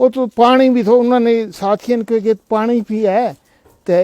ਉਹ ਤੋਂ ਪਾਣੀ ਵੀ ਥੋ ਉਹਨਾਂ ਨੇ ਸਾਥੀਆਂ ਨੂੰ ਕਿ ਪਾਣੀ ਵੀ ਹੈ ਤੇ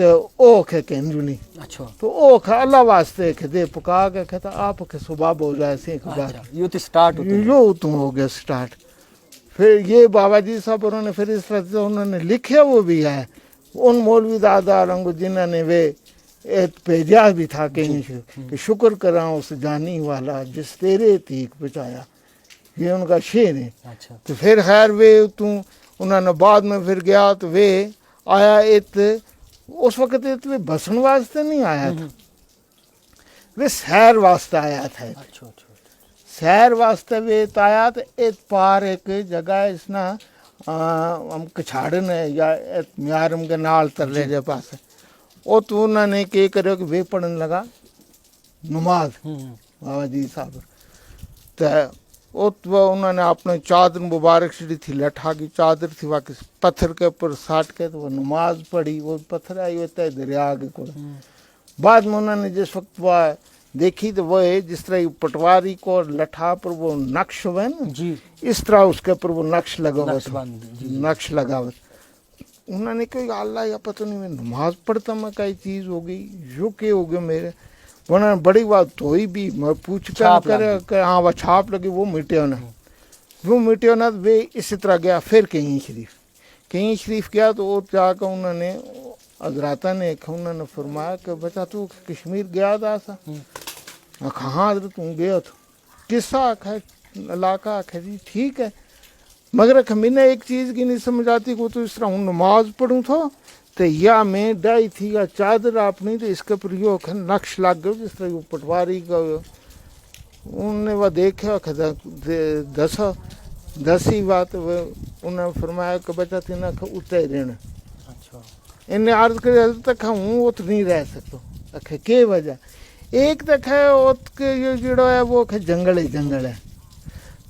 تو او کہ کنجونی اچھا تو او کہ اللہ واسطے کہ دے پکا کے کہتا آپ کہ صبح ہو جائے سے ایک بار یہ تو سٹارٹ ہوتا ہے. یوں تو ہو گیا سٹارٹ. پھر یہ بابا جی صاحب انہوں نے پھر اس طرح سے انہوں نے لکھیا وہ بھی ہے ان مولوی داداروں کو جنہوں نے وہ بھیجا بھی تھا کہیں سے کہ شکر کراں اس جانی والا جس تیرے تیک بچایا. یہ ان کا شعر ہے. اچھا تو پھر خیر وہ تو انہوں نے بعد میں پھر گیا تو وہ آیا اس وقت وہ بسن واسطے نہیں آیا تھا, وہ سیر واسطے آیا تھا. اچھا اچھا سیر واسطے وہ آیا تو ایک پار ایک جگہ ہے اس نا ہم کچھاڑن ہے یا میارم کے نال ترلے کے پاس وہ تو انہوں نے کیا کرو کہ وہ پڑھن لگا نماز بابا جی صاحب. تو انہوں نے اپنے چادر مبارک جڑی تھی لٹھا کی چادر تھی واقعی پتھر کے اوپر ساٹ کے تو وہ نماز پڑھی. وہ پتھر آئی ہوتا ہے دریا کے کو. بعد میں انہوں نے جس وقت وہ دیکھی تو وہ ہے جس طرح پٹواری کو لٹھا پر وہ نقش ہوئے نا جی اس طرح اس کے اوپر وہ نقش لگا ہوا تھا, جی نقش لگا ہوا تھا. انہوں نے کہا اللہ یا پتہ نہیں میں نماز پڑھتا میں کئی چیز ہو گئی جو کہ ہو گیا میرے. انہوں نے بڑی بات دھوئی بھی میں پوچھ کر کہ ہاں وہ چھاپ لگی وہ مٹے ہونا وہ وہ اسی طرح گیا. پھر کہیں شریف گیا تو وہ جا کر انہوں نے حضراتا نے انہوں نے فرمایا کہ بچہ تو کشمیر گیا تھا سا کہاں حضرت تم گیا تو قصہ آکھا علاقہ آکھا جی ٹھیک ہے مگر میں نے ایک چیز کی نہیں سمجھ آتی کو تو اس طرح ہوں نماز پڑھوں تھا تو یا میں ڈائی تھی یا چادر اپنی تو اس کے پر یہ نقش لگ گیا جس طرح پٹواری کا انہوں نے وہ دیکھا دسی بات انہوں نے فرمایا کہ بچہ تین اتنے رہنا. انہیں عرض کری حضرت تک ہوں وہ تو نہیں رہ سکتا. اکھے کی وجہ ایک تک ہے اوت کے یہ جڑو ہے وہ جنگل ہے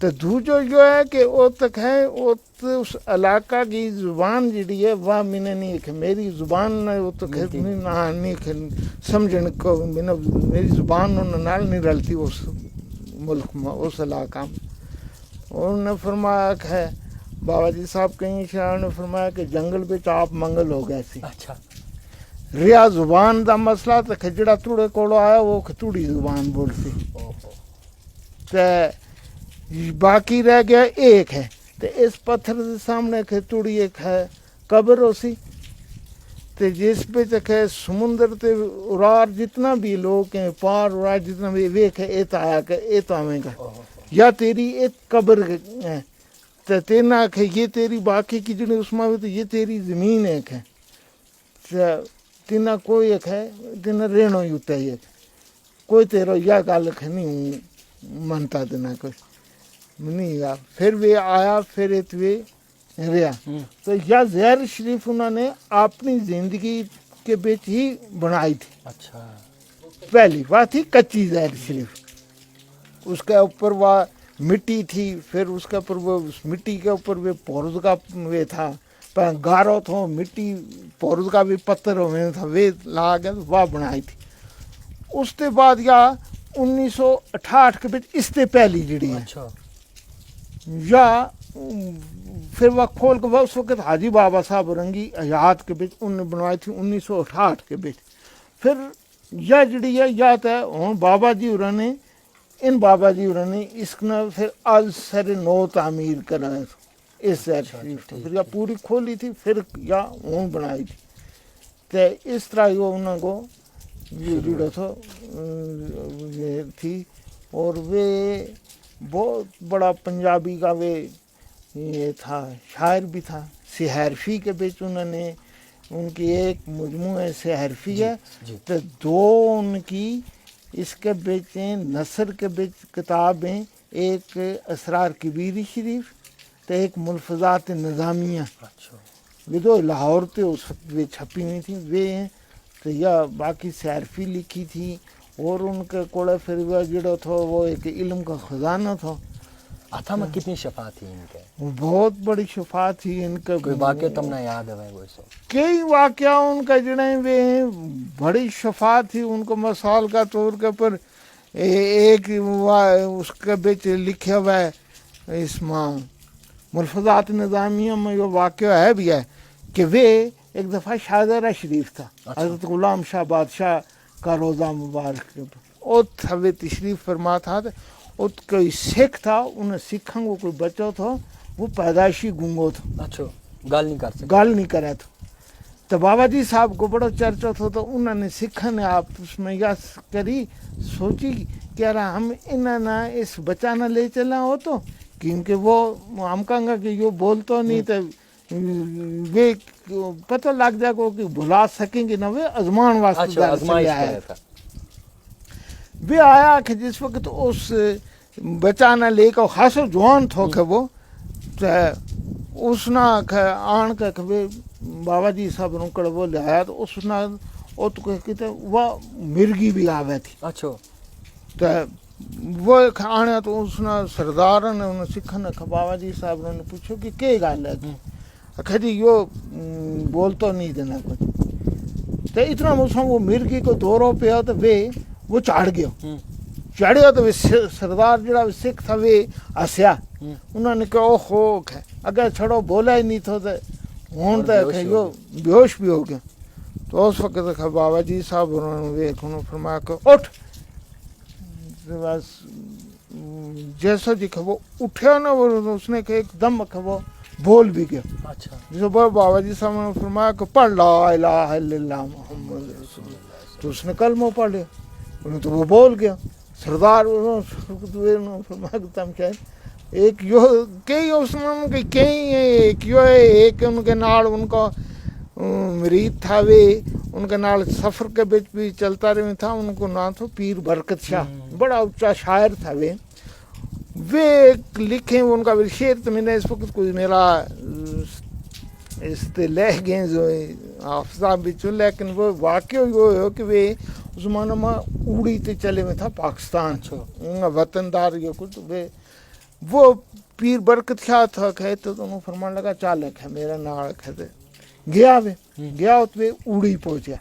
تو دوجو جو ہے کہ وہ تک ہے اس علاقہ کی زبان جڑی ہے وہ میں نے نہیں کہ میری زبان وہ تو نہیں سمجھن کو میری زبان نال نہیں رلتی اس ملک میں اس علاقہ میں. انہوں نے فرمایا کہ بابا جی صاحب کہیں شاہ نے فرمایا کہ جنگل پہ آپ منگل ہو گئے سی. اچھا ریا زبان دا مسئلہ تو کھجڑا توڑے کولو آیا وہ توڑی زبان بول سی تو باقی رہ گیا ایک ہے تو اس پتھر کے سامنے توڑی ایک ہے قبر ہو سی تو جس پہ تک ہے سمندر تے ارار جتنا بھی لوگ ہیں پار ارار جتنا بھی ویک ہے ایت آیا کہ ایت آویں گا یا تیری ایک قبر ہے تو تینا کہ یہ تیری باقی کی جڑی اس میں تو یہ تیری زمین ایک ہے تینا کوئی ایک ہے تینا رہنو ہی ہوتا ہے کوئی تیرا یا گال نہیں منتا دینا کچھ نہیں گا. پھر وہ آیا پھر اتوے رہا تو یا زہر شریف انہوں نے اپنی زندگی کے بیچ ہی بنائی تھی. اچھا پہلی بات تھی کچی زہر شریف اس کے اوپر وہ مٹی تھی پھر اس کے اوپر وہ مٹی کے اوپر وہ پورز کا وہ تھا گارو تھا مٹی پورز کا بھی پتھر ہوئے تھا وہ لا گیا وہ بنائی تھی. اس کے بعد یا 1968 کے بیچ اس سے پہلی جڑی ہے یا پھر وہ کھول کے اس وقت حاجی بابا صاحب رنگی حیات کے بیچ انہوں نے بنوائی تھی 1968 کے بیچ. پھر یا جڑی ہے یا تو بابا جی انہوں نے ان بابا جی انہوں نے اس نے پھر آج سر نو تعمیر کرایا تھا اس زہر شریف پھر یا پوری کھولی تھی پھر یا اون بنائی تھی تو اس طرح یہ انہوں کو جڑا تھا یہ تھی. اور وہ بہت بڑا پنجابی کا وہ یہ تھا شاعر بھی تھا. سحرفی کے بیچ انہوں نے ان کی ایک مجموعہ سحرفی ہے تو دو ان کی اس کے بیچ نثر کے بیچ کتابیں ایک اسرار کبیری شریف تو ایک ملفظات نظامیہ وہ دو لاہور تے اس وقت وہ چھپی ہوئی تھیں وہ ہیں تو یا باقی سحرفی لکھی تھی. اور ان کے کوڑے پھر وہ جڑا تھا وہ ایک علم کا خزانہ تھا. آتھا میں کتنی شفا تھی ان کے بہت بڑی شفا تھی ان کا. کوئی واقعہ تم نے یاد ہے وہ کئی واقعہ ان کا جڑے ہوئے بڑی شفا تھی ان کو. مثال کا طور کے پر ایک اس کے بیچ لکھا ہوا ہے اس میں ملفظات نظامیہ میں یہ واقعہ ہے بھی ہے کہ وہ ایک دفعہ شاہزادہ شریف تھا حضرت غلام شاہ بادشاہ کا روزہ مبارک اوت ہوئے تشریف فرما تھا اوت کوئی سکھ تھا انہیں سکھوں کو کوئی بچہ تھا وہ پیدائشی گنگو تھا اچھا گال نہیں کر سکتے گال نہیں کرا تھا تو بابا جی صاحب کو بڑا چرچا تھا تو انہوں نے سکھوں نے آپس میں یہ کری سوچی کہ یار ہم انہیں نہ اس بچہ نہ لے چلا ہو تو کیونکہ وہ ہم کہیں گا کہ یہ بولتا نہیں تو وہ پتہ لگ جائے گا کہ بھلا سکیں گے نہ وہ ازمان واسطے آیا تھا وہ آیا کہ جس وقت اس بچہ نہ لے کر خاصو جوان تھو کہ وہ اس نہ آن کے بابا جی صاحب نکڑ وہ لے آیا تو اس نہ کہتے وہ مرگی بھی آوے تھی اچھا تو وہ آنے تو اس نے سردار نے انہیں سکھا نے بابا جی صاحب نے پوچھو کہ کیا گل ہے کہ جی یہ بولتا نہیں دینا کچھ تو اتنا مسوں وہ مرگی کو دوروں پہ تو وہ چڑھ گیا چڑھیا تو سردار جڑا سکھ تھا وہ ہسیا انہوں نے کہا او ہو اگر چھڑو بولا ہی نہیں تھا تو ہوں تو بے ہوش بھی ہو گیا تو اس وقت بابا جی صاحب انہوں نے فرمایا کہ اٹھ بس جیسا جی وہ اٹھیا نا وہ اس نے کہ ایک دم وہ بول بھی گیا اچھا جیسے بابا جی صاحب نے فرمایا کہ پڑھ لا الہ الا اللہ محمد رسول اللہ تو اس نے کلمہ پڑھ لیا تو وہ بول گیا سردار فرمایا کہ تم شاید ایک یو کئی اس میں کئی ہیں ایک یو ہے ایک ان کے نال ان کا مرید تھا وہ ان کے نال سفر کے بچ بھی چلتا رہے تھا ان کو نام تھا پیر برکت شاہ بڑا اونچا شاعر تھا وہ لکھیں ان کا شعر تو میں نے اس وقت کوئی میرا اس تے لہ گئے جو حافظہ بچوں لیکن وہ واقعہ یہ ہو کہ وہ اس زمانے میں اوڑی تے چلے میں تھا پاکستان وطن دار یہ کچھ وہ پیر برکت شاہ تھا کہتے تو انہوں فرمان لگا چال ہے میرا نال کہتے گیا تو اوڑی پہنچا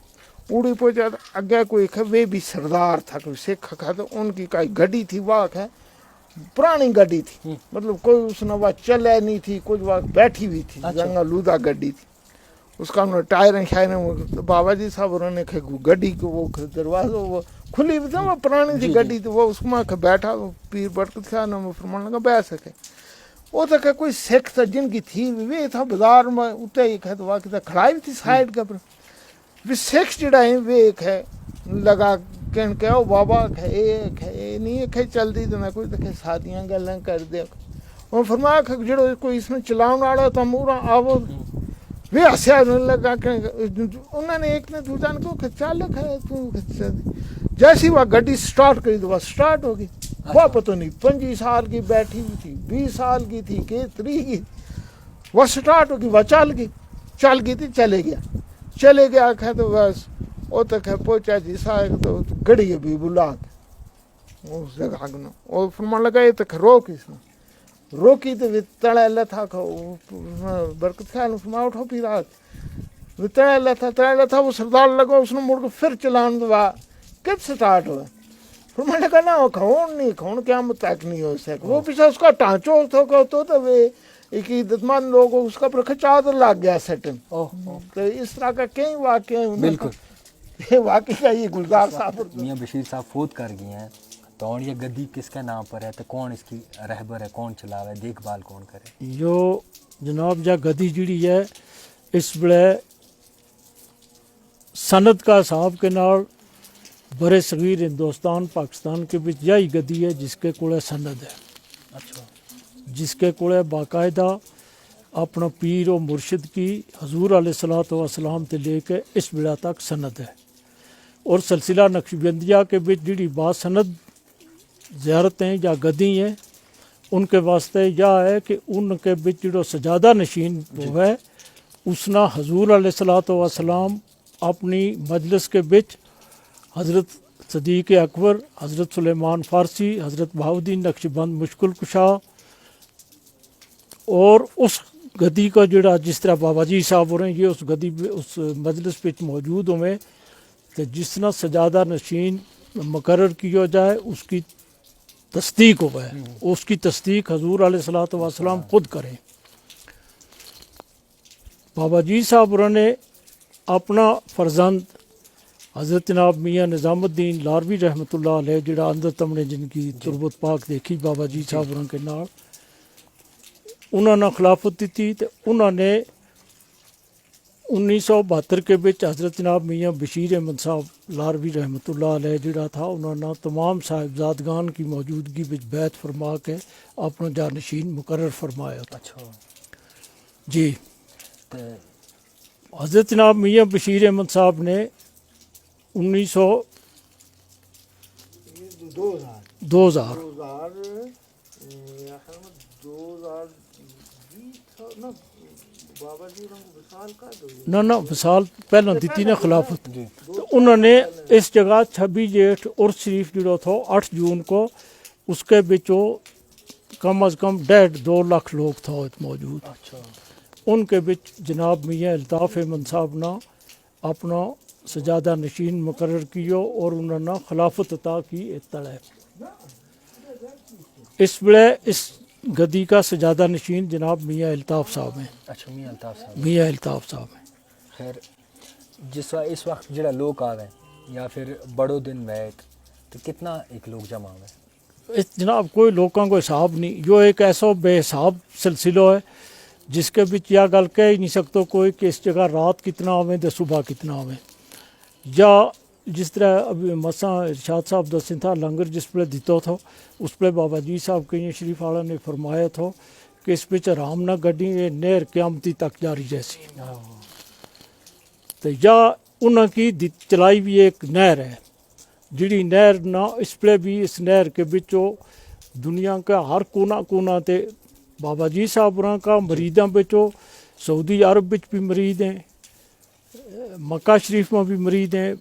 تو اگے کوئی وہ بھی سردار تھا کوئی سکھ تھا تو ان کی کوئی گڈی تھی وہ پرانی گڈی تھی مطلب کوئی اس نے وہ چلے نہیں تھی کچھ وہ بیٹھی ہوئی تھی جنگ آلودہ گڈی تھی اس کا انہوں نے ٹائریں شائریں بابا جی صاحب انہوں نے گڈی کو وہ دروازہ وہ کھلی ہوئی تھی وہ پرانی تھی گڈی تو وہ اس میں بیٹھا پیر برکت شاہ نے فرمان لگا بیٹھ سکے وہ تو کہ کوئی سکھ تھا جن کی تھی وہ تھا بازار میں اتنے ہی کہ وہ کھڑائی بھی تھی سائڈ کے پر سکھ جڑا ہے وہ ایک ہے لگا کہ او بابا نہیں کہ چل دی تو میں کوئی دیکھے سادیاں گلیں کر دیا وہ فرمایا کہ جڑو کوئی اس میں چلاؤن والا تو مورا آو وہ ہسیا لگا کہ انہوں نے ایک نے دوسرا نے کہا چل جیسی وہ گڈی سٹارٹ کری تو وہ سٹارٹ ہو گئی وہ پتہ نہیں 25 سال کی بیٹھی ہوئی تھی 20 سال کی تھی کہ 3 کی وہ سٹارٹ ہو گئی وہ چل گئی تھی چلے گیا کہ تو بس وہ تک پہنچا جی صاحب تو گڑی بھی بلا کے اس جگہ اور فرمان لگا یہ تک روک اس نے روکی تو تڑا اللہ تھا برکت خیال فرما اٹھو پھر رات تڑا اللہ تھا وہ سردار لگا اس نے مڑ کے پھر چلان دوا کب سٹارٹ ہوا فرمان لگا نہ کھون نہیں کھون کیا تک نہیں ہو سکے وہ پیچھے اس کا ٹانچو تو وہ ایک عزت مند لوگ اس کا پر چادر لگ گیا سٹن تو اس طرح کا کئی واقعے بالکل واقعی کا یہ گلزار صاحب میاں بشیر صاحب فوت کر گئے ہیں تو یہ گدی کس کے نام پر ہے تو کون اس کی رہبر ہے کون چلا رہا ہے دیکھ بھال کون کرے جو جناب جا گدی جڑی ہے اس بڑے سند کا صاحب کے نال برے صغیر ہندوستان پاکستان کے بچ یہی گدی ہے جس کے کولے سند ہے اچھا جس کے کولے باقاعدہ اپنا پیر و مرشد کی حضور علیہ الصلوۃ والسلام تے لے کے اس بڑا تک سند ہے اور سلسلہ نقشبندیہ کے بچ جڑی با سند زیارتیں یا گدی ہیں ان کے واسطے یہ ہے کہ ان کے بچ جڑو سجادہ نشین وہ ہے اس نا حضور علیہ الصلوۃ والسلام اپنی مجلس کے بچ حضرت صدیق اکبر حضرت سلیمان فارسی حضرت بہاؤالدین نقشبند مشکل کشا اور اس گدی کا جڑا جس طرح بابا جی صاحب ہو رہے ہیں یہ اس گدی اس مجلس پہ موجود ہوئے تو جس طرح سجادہ نشین مقرر کیا جائے اس کی تصدیق ہوا ہے اس کی تصدیق حضور علیہ الصلوۃ والسلام خود کریں بابا جی صاحب نے اپنا فرزند حضرت جناب میاں نظام الدین لاروی رحمۃ اللہ علیہ جڑا اندر تمنے جن کی تربت پاک دیکھی بابا جی صاحب ہوراں کے نال انہوں نے خلافت دیتی تے انہوں نے 1972 کے بچ حضرت جناب میاں بشیر احمد صاحب لاروی رحمۃ اللہ علیہ جڑا تھا انہوں نے تمام صاحبزادگان کی موجودگی بچ بیعت فرما کے اپنا جانشین مقرر فرمایا تھا. اچھا جی حضرت جناب میاں بشیر احمد صاحب نے 2000 نہ وصال پہلے دیتی نا خلافت تو انہوں نے اس جگہ 26 جیٹھ عرس شریف جڑا تھا 8 جون کو اس کے بچوں کم از کم 1.5-2 لاکھ لوگ تھا موجود. ان کے بچ جناب میاں الطاف احمد صاحب نے اپنا سجادہ نشین مقرر کیو اور انہوں نے خلافت عطا کی اطلاع. اس بڑے اس گدی کا سجادہ نشین جناب میاں الطاف صاحب ہیں. اچھا میاں الطاف صاحب. میاں الطاف صاحب ہیں. خیر اس وقت جڑا لوگ آوے یا پھر بڑو دن ویت تو کتنا ایک لوگ جمع ہوئے؟ اس جناب کوئی لوگوں کو حساب نہیں، جو ایک ایسا بے حساب سلسلہ ہے جس کے بچ یا گل کہہ ہی نہیں سکتا کوئی کہ اس جگہ رات کتنا ہوئے تو صبح کتنا ہوئے. یا جس طرح ابھی مساں ارشاد صاحب دسیں تھا لنگر جس پہ دیتا تھا اس پہ بابا جی صاحب کہیں شریف والا نے فرمایا تھا کہ اس پہ آرام نہ گڈی یہ نہر قیامتی تک جاری جیسی. تو یا انہوں کی چلائی بھی ایک نہر ہے جڑی نہر نہ اس پہ بھی اس نہر کے بچوں دنیا کا ہر کونا کونا تے بابا جی صاحب کا مریداں بچوں سعودی عرب بچ بھی مرید ہیں، مکہ شریف میں بھی مرید ہیں،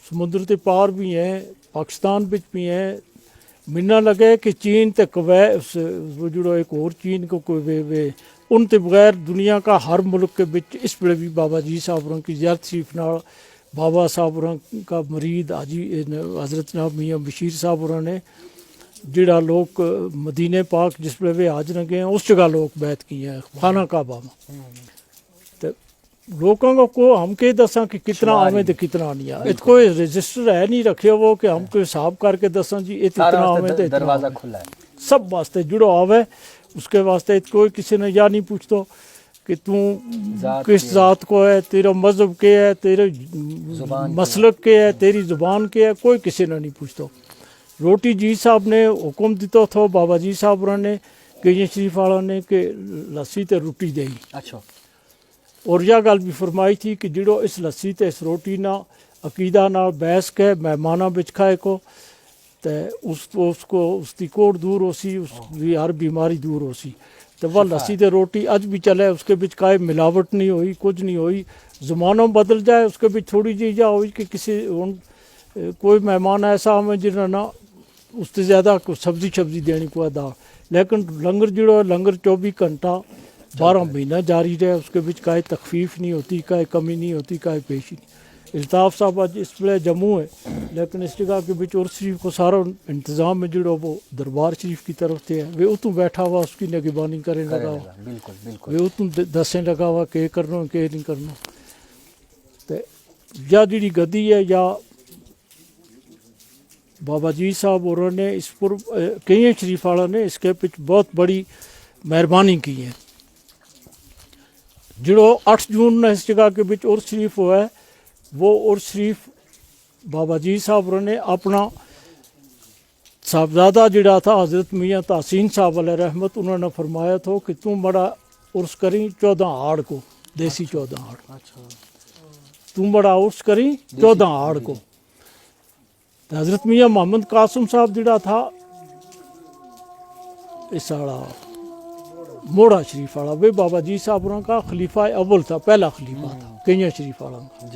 سمندر تے پار بھی ہیں، پاکستان بچ بھی ہیں. منا لگے کہ چین تے کویت وہ جڑو ایک اور چین کو کوئی ان تے بغیر دنیا کا ہر ملک کے بچ اس پہ بھی بابا جی صاحب کی زیارت شریف نال بابا صاحب کا مرید حاجی حضرت جناب میاں بشیر صاحب نے جڑا لوگ مدینہ پاک جس پہ وہ حج نہ گئے ہیں اس جگہ لوگ بیعت کی ہیں خانہ کعبہ میں. تو لوگوں کو ہم کے دساں کہ کتنا آویں تو کتنا نہیں آئے. کوئی رجسٹر ہے نہیں رکھے وہ کہ ہم کوئی حساب کر کے دساں جی اتنا آویں تو دروازہ کھلا ہے سب واسطے جڑو آوے اس کے واسطے کوئی کسی نے یا نہیں پوچھتا کہ تو کس ذات کو ہے، تیرا مذہب کیا ہے، تیرے مسلک کیا ہے، تیری زبان کیا ہے، کوئی کسی نے نہیں پوچھتا. روٹی جی صاحب نے حکم دیتا تھا بابا جی صاحب نے کہ شریف والا نے کہ لسی تے روٹی دے. اچھا اور یہ گل بھی فرمائی تھی کہ جڑو اس لسی تے اس روٹی نہ عقیدہ نہ بحث کے مہمانہ بچ کھائے کو تے اس کو اس کی کوڑ دور ہو سی، اس کی ہر بیماری دور ہو سی. تو وہ لسی تے روٹی اج بھی چلے، اس کے بچ کوئی ملاوٹ نہیں ہوئی، کچھ نہیں ہوئی. زمانوں بدل جائے اس کے بچ تھوڑی جی جا ہوئی کہ کسی کوئی مہمان ایسا ہمیں جنہوں نے اس سے زیادہ سبزی دینی کو ادا، لیکن لنگر جڑو ہے لنگر 24 گھنٹہ 12 مہینہ جاری رہے، اس کے بچ کوئی تخفیف نہیں ہوتی، کوئی کمی نہیں ہوتی، کوئی پیشی نہیں. الطاف صاحب آج اس پہ جموں ہے لیکن اس جگہ کے بچ عرس شریف کو سارا انتظام میں جڑو وہ دربار شریف کی طرف سے ہے، وہ اتوں بیٹھا ہوا اس کی نگہبانی کرنے لگا ہوا، بالکل بالکل وہ اتوں دسیں لگا ہوا کہ کرنا کہ نہیں کرنا. تو یا جڑی گدی ہے یا بابا جی صاحب اور نے اس پر کئی شریف والا نے اس کے پچ بہت بڑی مہربانی کی ہے. جڑو 8 جون نے اس جگہ کے بچ عرس شریف ہوا ہے، وہ عرس شریف بابا جی صاحب نے اپنا صاحبزادہ جڑا تھا حضرت میاں تحسین صاحب علیہ رحمت انہوں نے فرمایا تھا کہ تم بڑا عرس کریں 14 آڑ کو، دیسی 14 آڑ، تم بڑا عرس کریں 14 آڑ کو. حضرت میاں محمد قاسم صاحب جڑا تھا اس والا موڑا شریف والا وہ بابا جی صاحب کا خلیفہ اول تھا، پہلا خلیفہ تھا کئیاں شریف والا کا.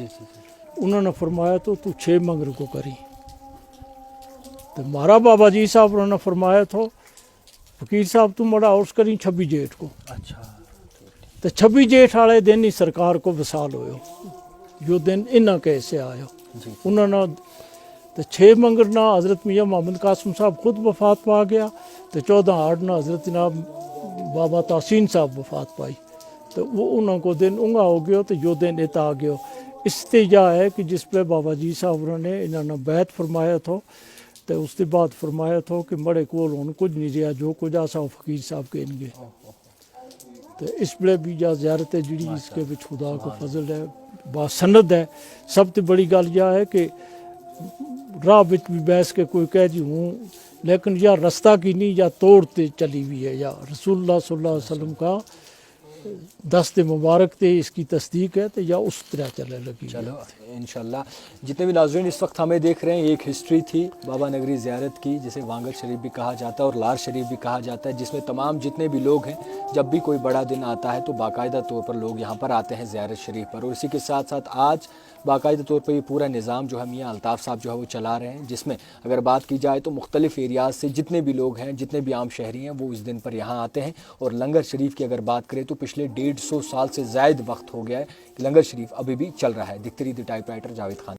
انہوں نے فرمایا تو 6 منگر کو کری. تو ہمارا بابا جی صاحب نے فرمایا تھا فقیر صاحب تم بڑا عرس کریں 26 جیٹھ کو. اچھا تو 26 جیٹھ والے دن ہی سرکار کو وصال ہوئے، جو دن انہاں کے سے آئے. انہوں نے تو 6 منگر نہ حضرت میاں محمد قاسم صاحب خود وفات پا گیا، تو 14 آڑ نہ حضرت جناب بابا تحسین صاحب وفات پائی. تو وہ انہوں کو دن انگا ہو گیا تو جو دن اتا آ گیا. استجا ہے کہ جس پہ بابا جی صاحب نے انہوں نے بیعت فرمایا تھا تو اس کے بعد فرمایا تھا کہ مڑے کول ہن کچھ نہیں رہا جو کچھ آسا وہ فقیر صاحب کہیں گے تو اس بڑے بھی جا زیارت ہے جڑی اس کے بچ خدا کو فضل ہے با سند ہے سب سے بڑی گل یہ ہے کہ راہ بچ بھی بیس کے کوئی کہہ دی ہوں لیکن یا رستہ کی نہیں یا توڑتے چلی ہوئی ہے یا رسول اللہ صلی اللہ علیہ وسلم کا دست مبارک تے اس کی تصدیق ہے تو یا اس طرح چلے لگی چلو انشاءاللہ جتنے بھی ناظرین اس وقت ہمیں دیکھ رہے ہیں، یہ ایک ہسٹری تھی بابا نگری زیارت کی جسے وانگل شریف بھی کہا جاتا ہے اور لار شریف بھی کہا جاتا ہے، جس میں تمام جتنے بھی لوگ ہیں جب بھی کوئی بڑا دن آتا ہے تو باقاعدہ طور پر لوگ یہاں پر آتے ہیں زیارت شریف پر، اور اسی کے ساتھ ساتھ آج باقاعدہ طور پر یہ پورا نظام جو ہے میاں الطاف صاحب جو ہے وہ چلا رہے ہیں، جس میں اگر بات کی جائے تو مختلف ایریاز سے جتنے بھی لوگ ہیں، جتنے بھی عام شہری ہیں، وہ اس دن پر یہاں آتے ہیں۔ اور لنگر شریف کی اگر بات کریں تو پچھلے 150 سال سے زائد وقت ہو گیا ہے کہ لنگر شریف ابھی بھی چل رہا ہے۔ دکھتی رہی the type writer Javed Khan.